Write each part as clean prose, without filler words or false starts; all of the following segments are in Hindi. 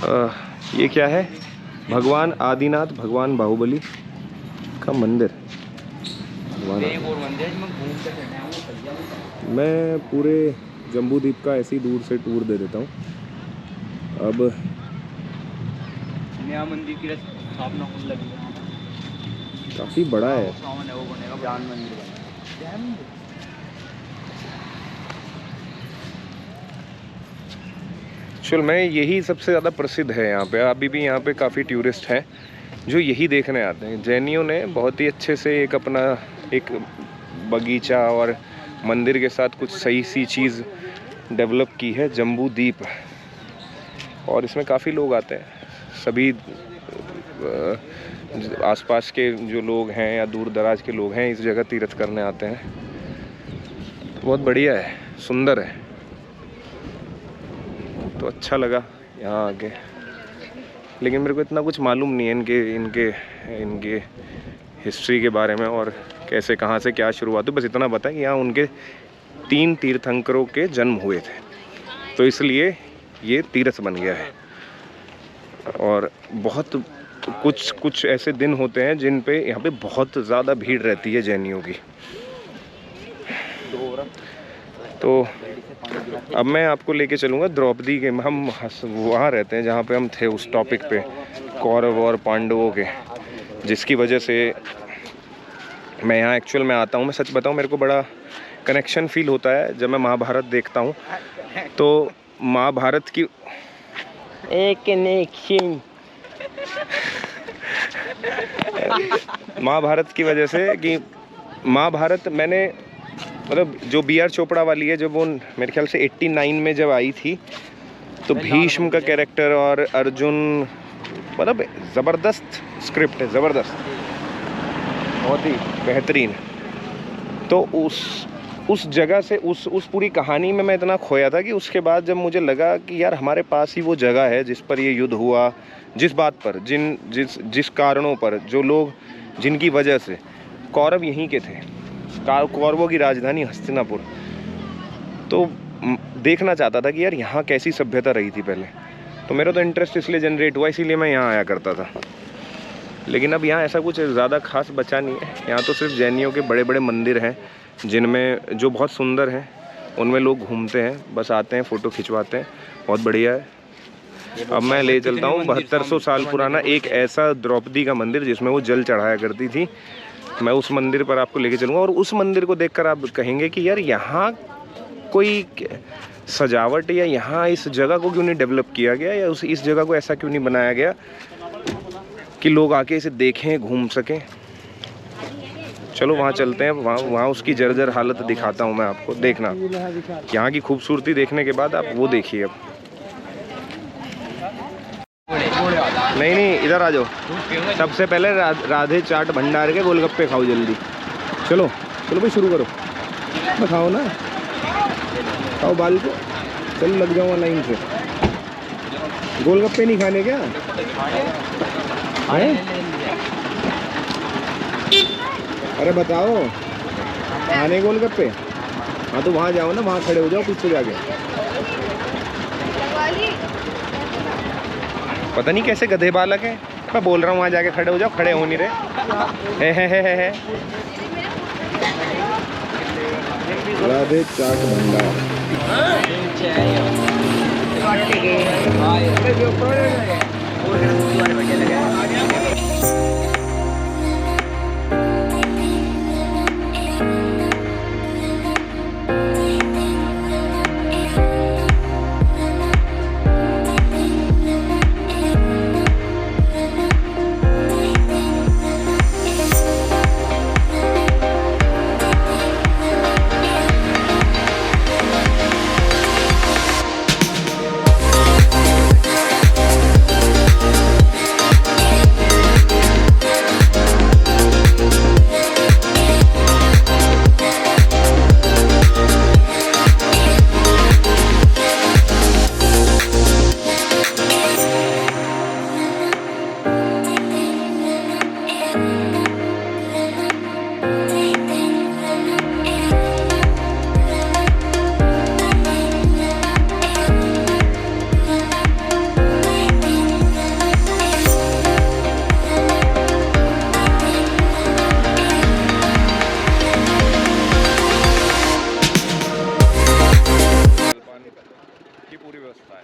ये क्या है? भगवान आदिनाथ, भगवान बाहुबली का मंदिर। मैं पूरे जम्बू द्वीप का ऐसी दूर से टूर दे देता हूँ। अब नया मंदिर की स्थापना होने लगी है। काफ़ी बड़ा है। वो बनेगा जान मंदिर बनेगा। एक्चुअल में यही सबसे ज़्यादा प्रसिद्ध है यहाँ पे। अभी भी यहाँ पे काफ़ी टूरिस्ट हैं जो यही देखने आते हैं। जैनियों ने बहुत ही अच्छे से एक अपना एक बगीचा और मंदिर के साथ कुछ सही सी चीज़ डेवलप की है, जम्बू द्वीप। और इसमें काफ़ी लोग आते हैं, सभी आसपास के जो लोग हैं या दूर दराज के लोग हैं इस जगह तीर्थ करने आते हैं। बहुत बढ़िया है, सुंदर है, तो अच्छा लगा यहाँ आके। लेकिन मेरे को इतना कुछ मालूम नहीं है इनके हिस्ट्री के बारे में और कैसे कहाँ से क्या शुरुआत हुई। बस इतना पता है कि यहाँ उनके 3 तीर्थंकरों के जन्म हुए थे, तो इसलिए ये तीर्थ बन गया है। और बहुत कुछ ऐसे दिन होते हैं जिन पे यहाँ पे बहुत ज़्यादा भीड़ रहती है जैनियों की। तो अब मैं आपको लेके चलूँगा द्रौपदी के। हम वहाँ रहते हैं जहाँ पे हम थे उस टॉपिक पे, कौरव और पांडवों के, जिसकी वजह से मैं यहाँ एक्चुअल में आता हूँ। मैं सच बताऊँ, मेरे को बड़ा कनेक्शन फील होता है जब मैं महाभारत देखता हूँ। तो महाभारत की एक कनेक्शन महाभारत की वजह से कि महाभारत मैंने मतलब जो BR चोपड़ा वाली है, जब वो मेरे ख्याल से 89 में जब आई थी, तो भीष्म का कैरेक्टर और अर्जुन, मतलब ज़बरदस्त स्क्रिप्ट है, ज़बरदस्त, बहुत ही बेहतरीन। तो उस जगह से उस पूरी कहानी में मैं इतना खोया था कि उसके बाद जब मुझे लगा कि यार हमारे पास ही वो जगह है जिस पर ये युद्ध हुआ, जिस बात पर जिस कारणों पर, जो लोग जिनकी वजह से कौरव यहीं के थे, कौरवों की राजधानी हस्तिनापुर। तो देखना चाहता था कि यार यहाँ कैसी सभ्यता रही थी पहले। तो मेरा तो इंटरेस्ट इसलिए जनरेट हुआ, इसीलिए मैं यहाँ आया करता था। लेकिन अब यहाँ ऐसा कुछ ज़्यादा खास बचा नहीं है। यहाँ तो सिर्फ जैनियों के बड़े बड़े मंदिर हैं जिनमें जो बहुत सुंदर हैं, उनमें लोग घूमते हैं, बस आते हैं, फ़ोटो खिंचवाते हैं, बहुत बढ़िया है। अब मैं ले चलता हूँ 7200 साल पुराना एक ऐसा द्रौपदी का मंदिर जिसमें वो जल चढ़ाया करती थी। मैं उस मंदिर पर आपको लेके चलूँगा और उस मंदिर को देखकर आप कहेंगे कि यार यहाँ कोई सजावट या यहाँ इस जगह को क्यों नहीं डेवलप किया गया, या इस जगह को ऐसा क्यों नहीं बनाया गया कि लोग आके इसे देखें, घूम सकें। चलो वहाँ चलते हैं, वहाँ उसकी जर्जर हालत दिखाता हूँ मैं आपको। देखना, यहाँ की खूबसूरती देखने के बाद आप वो देखिए। अब नहीं, इधर आ जाओ। सबसे पहले राधे चाट भंडार के गोलगप्पे खाओ जल्दी। चलो भाई, शुरू करो। मैं खाओ ना, खाओ बाल को। चलो लग जाऊँगा लाइन से। गोलगप्पे नहीं खाने क्या है? अरे बताओ, खाने गोलगप्पे? हाँ तो वहाँ जाओ ना, वहाँ खड़े हो जाओ पीछे जाके। पता नहीं कैसे गधे बालक है, मैं बोल रहा हूँ वहाँ जाके खड़े हो जाओ, खड़े हो नहीं रहे। है। राधे चाट भंडार। व्यवस्था है।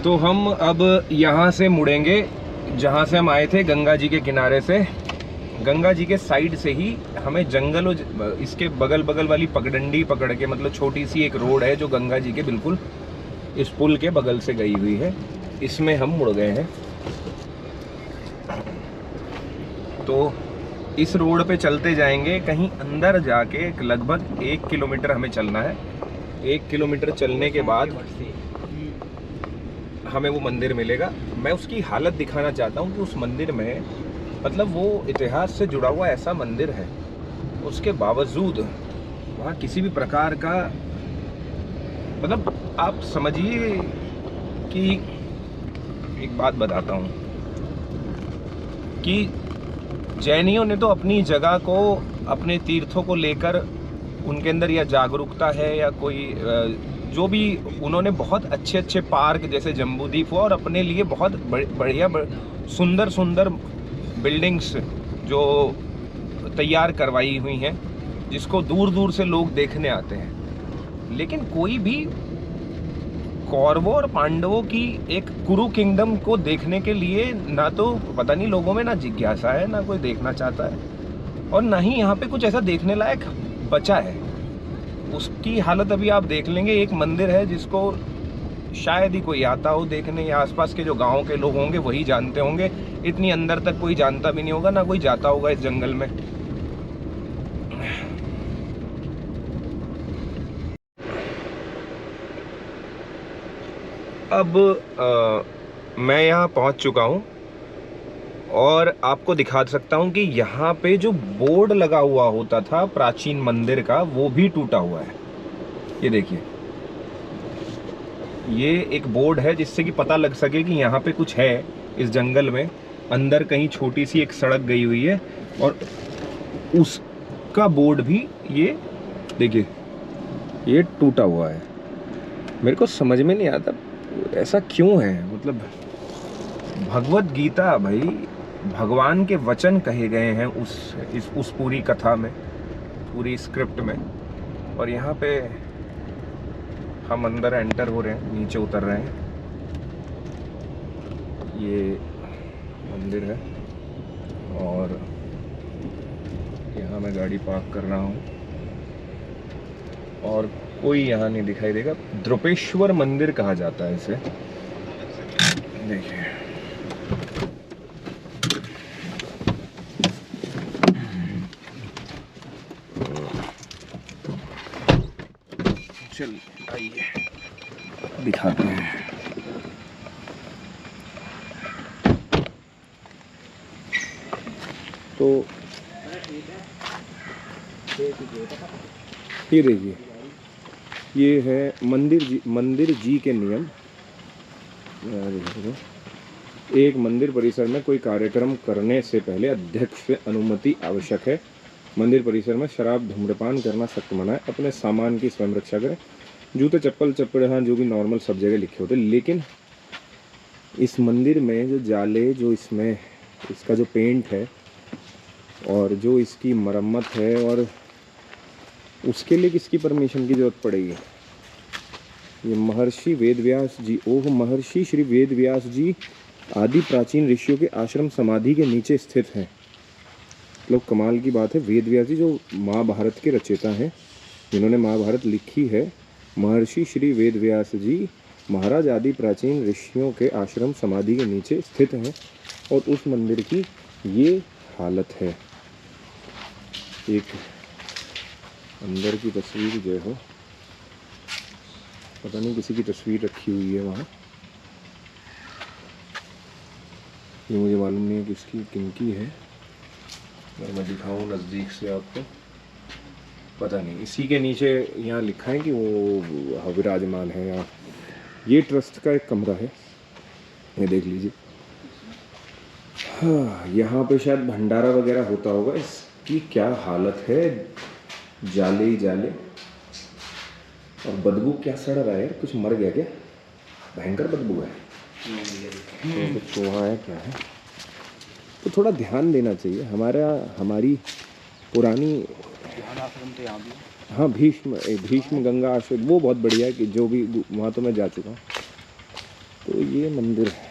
तो हम अब यहाँ से मुड़ेंगे जहाँ से हम आए थे, गंगा जी के किनारे से। गंगा जी के साइड से ही हमें जंगल और इसके बगल बगल वाली पगडंडी पकड़ के, मतलब छोटी सी एक रोड है जो गंगा जी के बिल्कुल इस पुल के बगल से गई हुई है, इसमें हम मुड़ गए हैं। तो इस रोड पे चलते जाएंगे, कहीं अंदर जाके लगभग 1 किलोमीटर हमें चलना है। 1 किलोमीटर चलने के बाद हमें वो मंदिर मिलेगा। मैं उसकी हालत दिखाना चाहता हूँ कि उस मंदिर में, मतलब वो इतिहास से जुड़ा हुआ ऐसा मंदिर है, उसके बावजूद वहाँ किसी भी प्रकार का, मतलब आप समझिए कि एक बात बताता हूँ कि जैनियों ने तो अपनी जगह को, अपने तीर्थों को लेकर उनके अंदर या जागरूकता है या कोई जो भी, उन्होंने बहुत अच्छे अच्छे पार्क जैसे जम्बूदीप हुआ और अपने लिए बहुत बढ़िया सुंदर सुंदर बिल्डिंग्स जो तैयार करवाई हुई हैं, जिसको दूर दूर से लोग देखने आते हैं। लेकिन कोई भी कौरवों और पांडवों की एक कुरु किंगडम को देखने के लिए ना तो पता नहीं लोगों में ना जिज्ञासा है, ना कोई देखना चाहता है, और ना ही यहाँ पे कुछ ऐसा देखने लायक बचा है। उसकी हालत अभी आप देख लेंगे। एक मंदिर है जिसको शायद ही कोई आता हो देखने, या आसपास के जो गांव के लोग होंगे वही जानते होंगे, इतनी अंदर तक कोई जानता भी नहीं होगा, ना कोई जाता होगा इस जंगल में। अब मैं यहाँ पहुँच चुका हूँ और आपको दिखा सकता हूँ कि यहाँ पे जो बोर्ड लगा हुआ होता था प्राचीन मंदिर का, वो भी टूटा हुआ है। ये देखिए, ये एक बोर्ड है जिससे कि पता लग सके कि यहाँ पे कुछ है इस जंगल में। अंदर कहीं छोटी सी एक सड़क गई हुई है और उसका बोर्ड भी, ये देखिए, ये टूटा हुआ है। मेरे को समझ में नहीं आता ऐसा क्यों है। मतलब भगवत गीता भाई, भगवान के वचन कहे गए हैं उस पूरी कथा में, पूरी स्क्रिप्ट में, और यहाँ पे हम अंदर एंटर हो रहे हैं, नीचे उतर रहे हैं। ये मंदिर है और यहाँ मैं गाड़ी पार्क कर रहा हूँ और कोई यहाँ नहीं दिखाई देगा। द्रुपेश्वर मंदिर कहा जाता है इसे। देखिए, चलिए आइए दिखाते हैं। तो ये देखिए, ये है मंदिर जी के नियम। एक मंदिर परिसर में कोई कार्यक्रम करने से पहले अध्यक्ष से अनुमति आवश्यक है। मंदिर परिसर में शराब, धूम्रपान करना सख्त मना है। अपने सामान की स्वयं रक्षा करें। जूते, चप्पल, हाँ जो भी नॉर्मल सब जगह लिखे होते। लेकिन इस मंदिर में जो जाले, जो इसमें इसका जो पेंट है और जो इसकी मरम्मत है, और उसके लिए किसकी परमिशन की जरूरत पड़ेगी? ये महर्षि वेदव्यास जी, ओह महर्षि श्री वेदव्यास जी आदि प्राचीन ऋषियों के आश्रम समाधि के नीचे स्थित हैं। मतलब कमाल की बात है, वेदव्यास जी जो महाभारत के रचयिता हैं, जिन्होंने महाभारत लिखी है, महर्षि श्री वेदव्यास जी महाराज आदि प्राचीन ऋषियों के आश्रम समाधि के नीचे स्थित हैं, और उस मंदिर की ये हालत है। एक अंदर की तस्वीर जो हो, पता नहीं किसी की तस्वीर रखी हुई है वहाँ, ये मुझे मालूम नहीं है किसकी, किनकी है। अगर मैं दिखाऊँ नज़दीक से आपको, पता नहीं। इसी के नीचे यहाँ लिखा है कि वो विराजमान है यहाँ। ये ट्रस्ट का एक कमरा है, ये देख लीजिए। हाँ, यहाँ पे शायद भंडारा वगैरह होता होगा। इसकी क्या हालत है, जाले ही जाले, और बदबू क्या सड़ रहा है, कुछ मर गया क्या? भयंकर बदबू है। तो कुछ वहाँ है, क्या है? तो थोड़ा ध्यान देना चाहिए। हमारी पुरानी। ध्यान आश्रम तो यहाँ भी है। हाँ, भीष्म गंगा आश्रम वो बहुत बढ़िया है कि जो भी वहाँ तो मैं जा चुका हूँ। तो ये मंदिर है,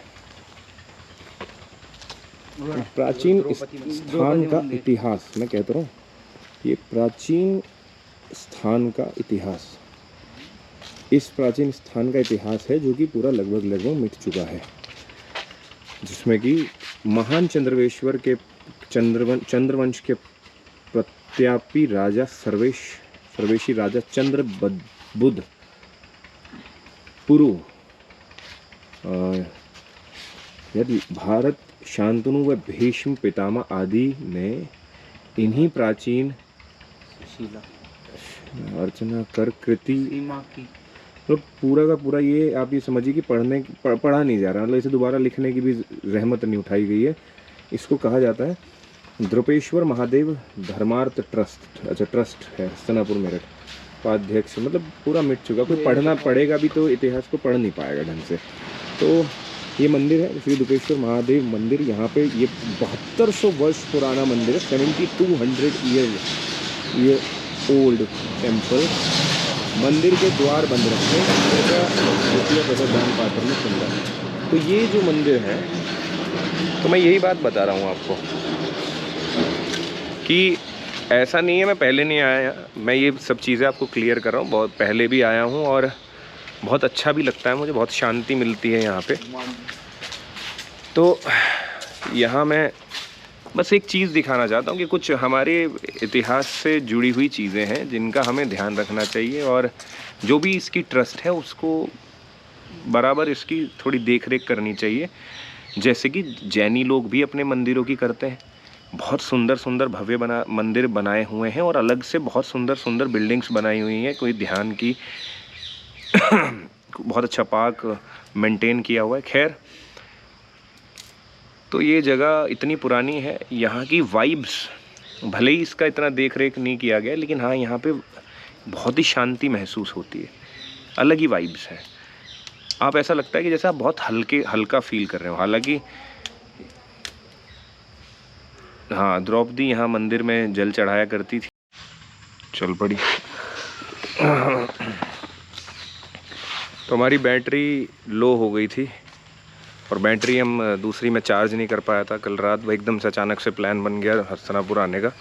प्राचीन स्थान का इतिहास। मैं कहता रहा हूँ ये प्राचीन स्थान का इतिहास, इस प्राचीन स्थान का इतिहास है जो कि पूरा लगभग मिट चुका है, जिसमें कि महान चंद्रवेश्वर के चंद्रवंश के प्रत्यापी राजा सर्वेशी राजा चंद्रबुद्ध पुरु यदि भारत शांतनु व भीष्म पितामह आदि ने इन्हीं प्राचीन शिला अर्चना कर कृति सीमा की मतलब पूरा का पूरा ये आप ये समझिए कि पढ़ा नहीं जा रहा, मतलब इसे दोबारा लिखने की भी रहमत नहीं उठाई गई है। इसको कहा जाता है द्रुपेश्वर महादेव धर्मार्थ ट्रस्ट। अच्छा, ट्रस्ट है हस्तिनापुर मेरठ, उपाध्यक्ष। मतलब पूरा मिट चुका, कोई पढ़ना पड़ेगा भी तो इतिहास को पढ़ नहीं पाएगा ढंग से। तो ये मंदिर है श्री दुपेश्वर महादेव मंदिर। यहाँ पे ये 7200 वर्ष पुराना मंदिर है, 7200 ईयर ओल्ड टेम्पल। मंदिर के द्वार बंद रखे दान पात्र में सुन रहा। तो ये जो मंदिर है, तो मैं यही बात बता रहा हूँ आपको कि ऐसा नहीं है मैं पहले नहीं आया, मैं ये सब चीज़ें आपको क्लियर कर रहा हूँ। बहुत पहले भी आया हूँ और बहुत अच्छा भी लगता है मुझे, बहुत शांति मिलती है यहाँ पे। तो यहाँ मैं बस एक चीज़ दिखाना चाहता हूँ कि कुछ हमारे इतिहास से जुड़ी हुई चीज़ें हैं जिनका हमें ध्यान रखना चाहिए, और जो भी इसकी ट्रस्ट है उसको बराबर इसकी थोड़ी देख रेख करनी चाहिए। जैसे कि जैनी लोग भी अपने मंदिरों की करते हैं, बहुत सुंदर सुंदर भव्य मंदिर बनाए हुए हैं और अलग से बहुत सुंदर सुंदर बिल्डिंग्स बनाई हुई हैं, कोई ध्यान की बहुत अच्छा पार्क मेंटेन किया हुआ है। खैर, तो ये जगह इतनी पुरानी है, यहाँ की वाइब्स भले ही इसका इतना देख रेख नहीं किया गया, लेकिन हाँ यहाँ पे बहुत ही शांति महसूस होती है, अलग ही वाइब्स है। आप ऐसा लगता है कि जैसे आप बहुत हल्का फील कर रहे हो। हालांकि हाँ, द्रौपदी यहाँ मंदिर में जल चढ़ाया करती थी। चल पड़ी। तो हमारी बैटरी लो हो गई थी और बैटरी हम दूसरी में चार्ज नहीं कर पाया था कल रात। वो एकदम से अचानक से प्लान बन गया हस्तिनापुर आने का,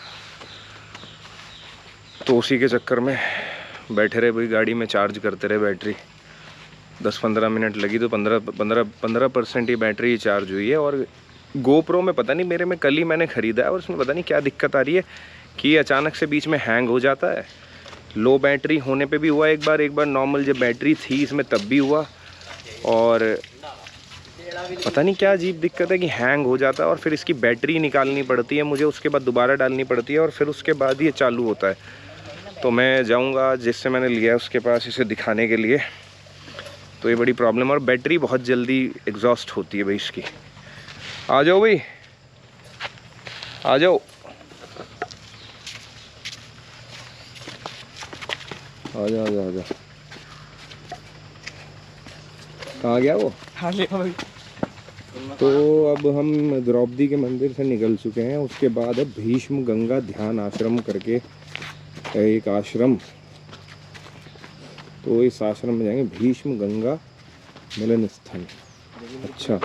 तो उसी के चक्कर में बैठे रहे भाई, गाड़ी में चार्ज करते रहे। बैटरी 10-15 मिनट लगी तो 15% ही बैटरी चार्ज हुई है। और गोप्रो में पता नहीं, मेरे में कल ही मैंने ख़रीदा है और उसमें पता नहीं क्या दिक्कत आ रही है कि अचानक से बीच में हैंग हो जाता है। लो बैटरी होने पे भी हुआ एक बार नॉर्मल जब बैटरी थी इसमें तब भी हुआ, और पता नहीं क्या अजीब दिक्कत है कि हैंग हो जाता है और फिर इसकी बैटरी निकालनी पड़ती है मुझे, उसके बाद दोबारा डालनी पड़ती है और फिर उसके बाद ये चालू होता है। तो मैं जाऊंगा जिससे मैंने लिया है उसके पास इसे दिखाने के लिए। तो ये बड़ी प्रॉब्लम है और बैटरी बहुत जल्दी एग्जॉस्ट होती है भाई इसकी। आ जाओ भाई, आ जाओ, आ जा आ जा आ जा। कहाँ गया वो? हाँ ले भाई। तो अब हम द्रौपदी के मंदिर से निकल चुके हैं। उसके बाद अब भीष्म गंगा ध्यान आश्रम करके एक आश्रम, तो इस आश्रम में जाएंगे, भीष्म गंगा मिलन स्थल। अच्छा,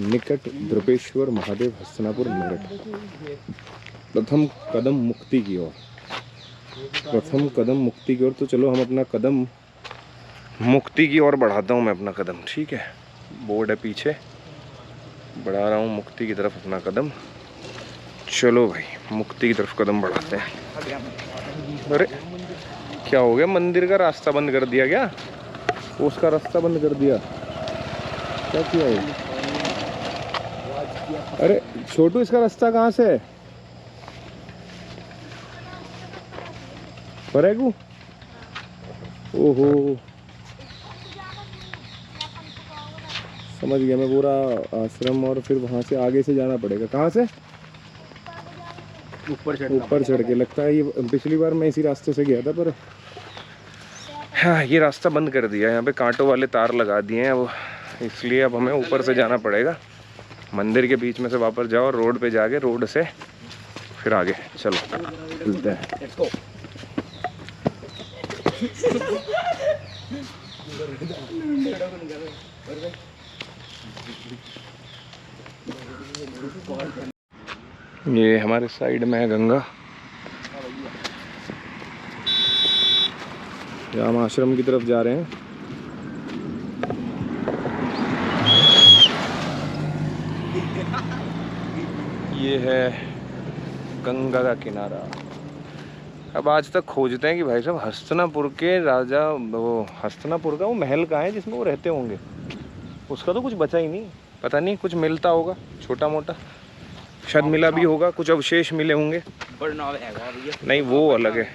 निकट द्रुपेश्वर महादेव हस्तिनापुर मेरठ। प्रथम कदम मुक्ति की ओर, प्रथम कदम मुक्ति की ओर। तो चलो हम अपना कदम मुक्ति की ओर बढ़ाता हूँ मैं अपना कदम, ठीक है। बोर्ड है पीछे, बढ़ा रहा हूँ मुक्ति की तरफ अपना कदम। चलो भाई, मुक्ति की तरफ कदम बढ़ाते हैं। अरे क्या हो गया, मंदिर का रास्ता बंद कर दिया क्या? उसका रास्ता बंद कर दिया, क्या किया ये? अरे छोटू, इसका रास्ता कहाँ से है? परेगू? ओहो, समझ गया मैं। पूरा आश्रम और फिर वहाँ से आगे से जाना पड़ेगा। कहाँ से? ऊपर चढ़ के। लगता है ये पिछली बार मैं इसी रास्ते से गया था, पर हाँ ये रास्ता बंद कर दिया। यहाँ पे कांटों वाले तार लगा दिए हैं वो, इसलिए अब हमें ऊपर से जाना पड़ेगा। मंदिर के बीच में से वापस जाओ और रोड पे जाके रोड से फिर आगे चलो चलते हैं। ये हमारे साइड में है गंगा। यहाँ हम आश्रम की तरफ जा रहे हैं। ये है गंगा का किनारा। अब आज तक खोजते हैं कि भाई साहब हस्तिनापुर के राजा, वो हस्तिनापुर का वो महल कहाँ है जिसमें वो रहते होंगे, उसका तो कुछ बचा ही नहीं। पता नहीं, कुछ मिलता होगा छोटा मोटा, शायद मिला भी होगा, कुछ अवशेष मिले होंगे। नहीं वो अलग है,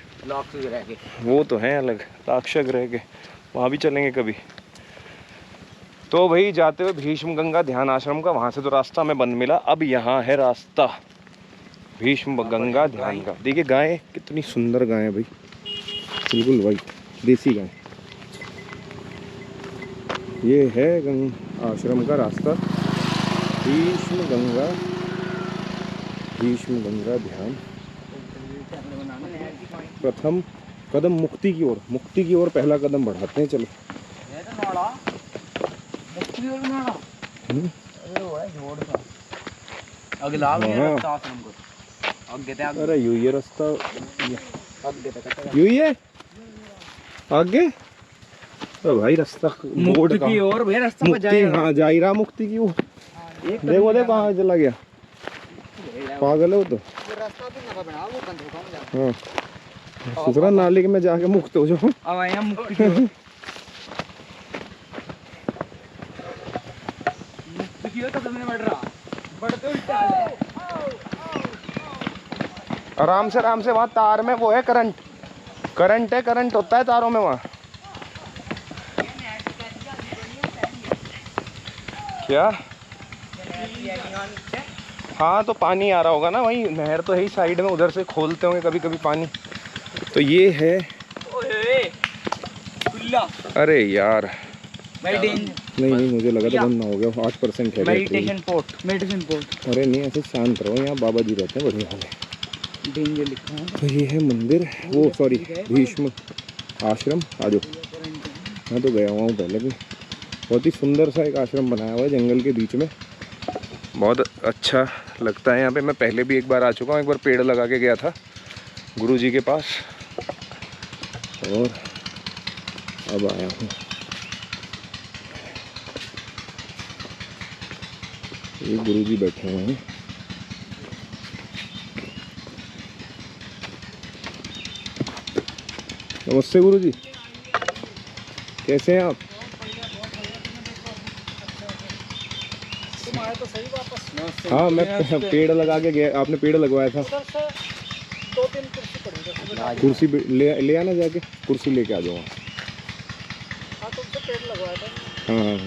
वो तो है अलग, राक्षस रह के वहाँ भी चलेंगे कभी। तो भाई जाते हुए भीष्म गंगा ध्यान आश्रम का, वहाँ से तो रास्ता हमें बंद मिला। अब यहाँ है रास्ता भीष्म गंगा ध्यान का। देखिए गाय कितनी सुंदर गाय है भाई, बिल्कुल भाई देसी गाय। ये है आश्रम का रास्ता, भीष्म गंगा ध्यान। प्रथम कदम मुक्ति की ओर, मुक्ति की ओर पहला कदम बढ़ाते हैं। चलो अरे यू ये रास्ता, यू ये आगे तो भाई रास्ता मुक्ति की ओर, भाई रास्ता पर जाएगा। हाँ जा ही रहा मुक्ति की ओर। देखो देखो कहाँ चला गया, पागल है वो तो। हाँ दूसरा नाले में जाके मुक्त हो जाओ। अब आया मुक्ति की ओर, मुक्ति की ओर कदम नहीं बढ़ रहा, बढ़ते उल्टा। आराम से वहाँ तार में वो है करंट, करंट है, करंट होता है तारों में वहाँ। क्या? हाँ तो पानी आ रहा होगा ना, वही नहर तो है ही साइड में, उधर से खोलते होंगे कभी कभी पानी। तो ये है, अरे यार नहीं मुझे लगा था बंद ना हो गया, 8% है मेडिटेशन पोर्ट। अरे नहीं ऐसे शांत रहो, यहाँ बाबा जी रहते हैं बढ़िया वाले। लिखा है तो ये है मंदिर, वो सॉरी भीष्म आश्रम। आ जाओ, मैं तो गया हुआ हूँ पहले भी। बहुत ही सुंदर सा एक आश्रम बनाया हुआ है जंगल के बीच में, बहुत अच्छा लगता है यहाँ पे। मैं पहले भी एक बार आ चुका हूँ, एक बार पेड़ लगा के गया था गुरुजी के पास, और अब आया हूँ। ये गुरुजी बैठे हुए हैं। नमस्ते गुरुजी, कैसे हैं आप? तो सही वापस। हाँ मैं पेड़ लगा के गया, आपने पेड़ लगवाया था। 2-3 कुर्सी ले आना, जाके कुर्सी लेके आ जाओ। हाँ तुमसे पेड़ लगवाया था। हाँ।